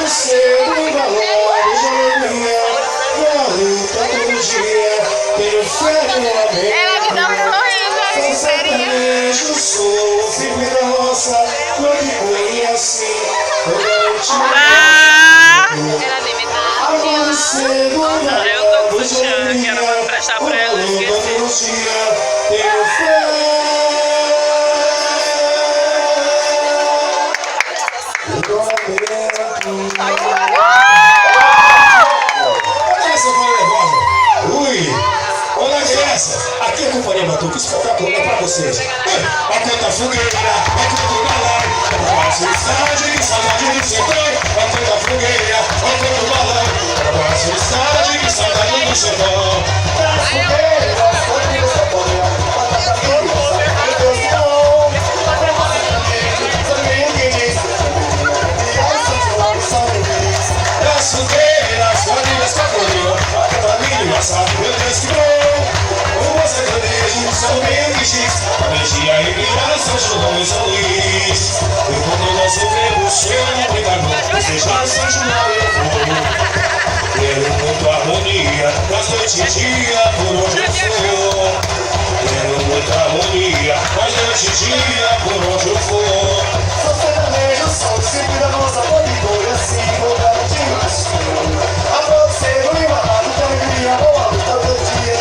você me valores de alegria. Na luta todo dia, tenho fé no amor. Ela me dá um sorriso, Sou sertanejo, sou filho da roça. Quando me conheci, eu te ela nem me dá. agora cedo, Eu tô puxando, que era pra emprestar pra ela, esqueci. tenho fé. Olha essa coisa nervosa. Ui, olha essa. Aqui é a Companhia Batuque, espetáculo é pra vocês. A conta fogueira, a conta balão. A cidade, que saudade do sertão. A conta fogueira, a conta balão. A cidade, que saudade do sertão. A fogueira, a fogueira, a fogueira. Sabe, meu Deus, que bom. O você cadejo, São Mendes, a magia e brilhar, São João e São Luís. Eu quando nosso tempo chega de brincar, seja São João eu vou. Quero muito harmonia, nas noites e dia, por onde eu for. Quero muita harmonia, nas noites e dia, por onde eu for. Sou sertanejo, sou sempre da nossa família, assim, vou garantir o destino. A você, no embalado, da alegria, boa luta do dia,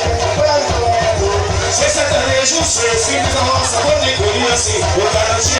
ser sertanejo, ser filho da nossa família, assim, vou garantir.